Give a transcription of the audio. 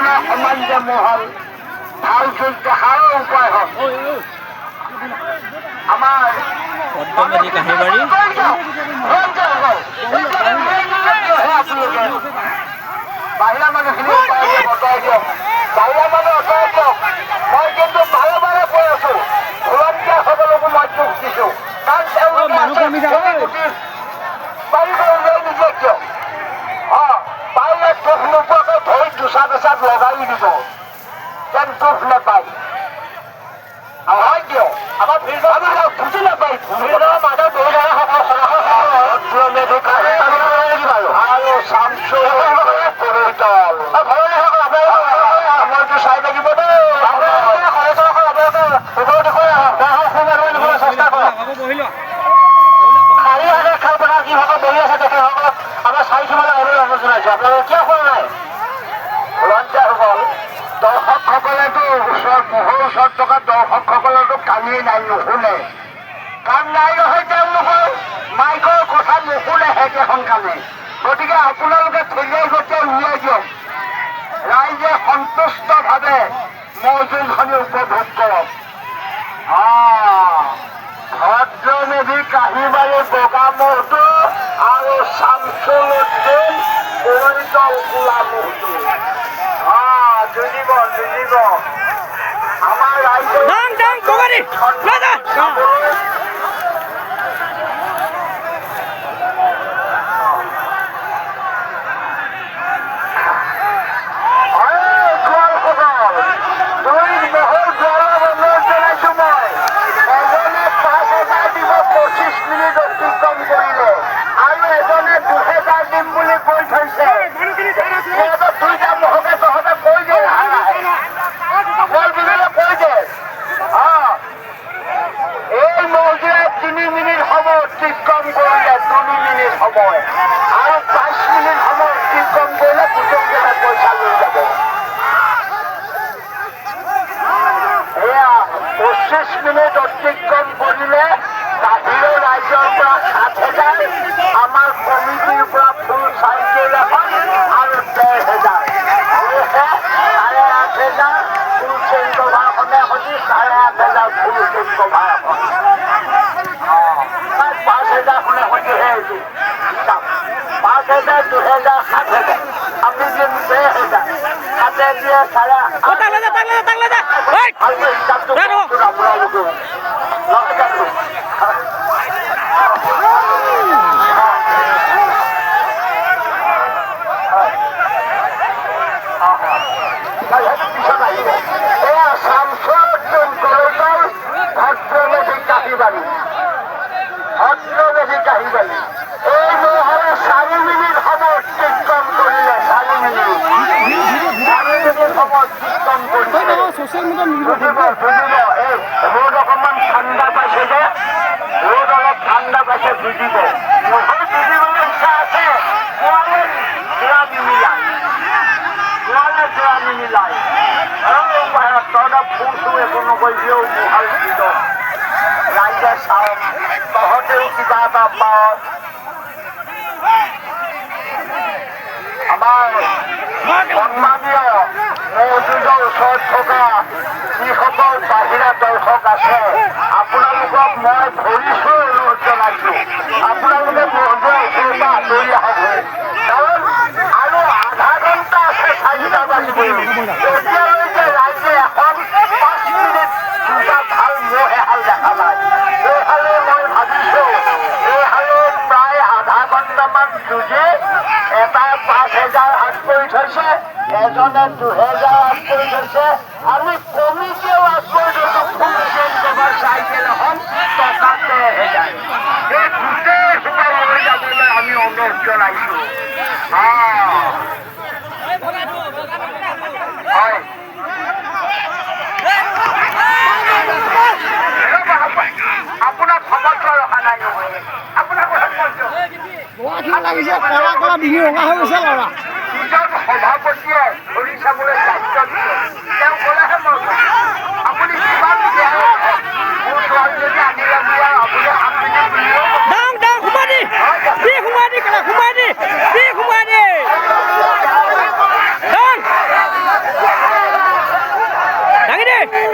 আপোনাৰ সমান যে মহল ভাল যুগ দেখাৰ উপায় হওক আমাৰ বাহিৰা মানুহখিনি বচাই দিয়ক বাহিৰা মানুহ আঁতৰাই দিয়ক মই কিন্তু বাৰে বাৰে কৈ আছো ভলণ্টিয়াৰসকলকো মই দুখ দিছো কাৰণ তেওঁলোকে পাৰিবলৈ লৈ নিজে কিয় পাৰিলে দুখ নোপোৱাকৈ ভৰিত দুচাত এচাত লগাই দিব যেন দুখ নাপায় হয় দিয়ক আমাৰ বুজি নাপায় মাজত আৰু চামচু পৰিতল মইতো চাই লাগিব চেষ্টা কৰক খালী হাতে খাই পেলাই যিসকল বহি আছে তেখেতসকলক আমাৰ চাৰিসীমালৈ অনুৰোধ জনাইছো আপোনালোকে কিয় খোৱা নাই ভলণ্টিয়াৰসকল দৰ্শকসকলেতো ওচৰত মুখৰ ওচৰত থকা দৰ্শকসকলেতো কামেই নাই নুশুনে কাম নাই নহয় তেওঁলোকৰ মাইকৰ কথা নুশুনে সেইকেইখন কামে গতিকে আপোনালোকে ঠেলিয়াই গতিয়াই উলিয়াই দিয়ক ৰাইজে সন্তুষ্টভাৱে মৌজুলখনি উপভোগ কৰক ভদ্ৰমেধি কাহিবাৰী বগা মহটো আৰু চামচুল উদ্দিন পৰিতল কোলা মহটো যুঁজিব আমাৰ ৰাইজে সময় আৰু 5 মিনিট সময় অতিক্ৰম কৰিলে গোটেই পইচা লৈ যাব এয়া 25 মিনিট অতিক্ৰম কৰিলে বাহিৰৰ ৰাজ্যৰ পৰা 7,000 আমাৰ কমিটিৰ পৰা ফুল চাইকেল এখন আৰু 10,000 8,500 ফুল চেইন কভাৰখনে সৈতে 8,500 ফুল চেইন কভাৰ এখন 5,000খনে সৈতেহে এইটো 5,000 2,000 7,000 আপনি যে 10,000 হাতে দিয়ে সারা ভদ্রমেধি কাহিবাড়ি এই মহলে 4 মিনিট সময় অতিক্রম করিলে 4 মিনিট সময় অতিক্রম করিলে এই রোড অকমান ঠান্ডা পাইছে যে রোড অলপ ঠান্ডা পাইছে বুজিব নহয় বুজিবলৈ ইচ্ছা আছে যোৰা নিমিলাই তহঁত ফুলটো একো নকৰিলেও মোহাল দিত ৰাইজে চাওক তহঁতেও কিবা এটা পাওঁ আমাৰ সন্মানীয় মৌজুদৰ ওচৰত থকা যিসকল বাহিৰা দৰ্শক আছে আপোনালোকক মই ভৰিছো অনুৰোধ জনাইছো আপোনালোকে মৌজুদৰ ওচৰৰ পৰা আঁতৰি আহক কাৰণ আৰু আধা ঘণ্টা আছে 4টা বাজিবলৈ এতিয়ালৈকে ৰাইজে এখন 5 মিনিট দুটা ভাল মহ এহাল দেখা নাই এইহালে মই ভাবিছো এইহালে প্ৰায় আধা ঘণ্টামান যুঁজি এটা 5,000 আগ কৰি থৈছে এজনে 2,000 আগ কৰি থৈছে আমি কমিটিও আগ কৰি থৈছো ফুল চেইন কভাৰ চাইকেল এখন টকা 10,000 এই গোটেই সোপা লৈ যাবলৈ আমি অনুৰোধ জনাইছো হয় আপোনাক সমৰ্থ ৰখা নাই নহয় আপোনাক লাগিছে কলা কলা ডিঙি ৰঙা হৈ গৈছে ল'ৰা যিজন সভাপতিয়ে ধৰি চাবলৈ দায়িত্ব দিছে তেওঁ ক'লেহে মই আপুনি কিমান দিয়া মোৰ ছোৱালীজনী আনিলে বুলি আপুনি 7 মিনিট সোমাই দি কে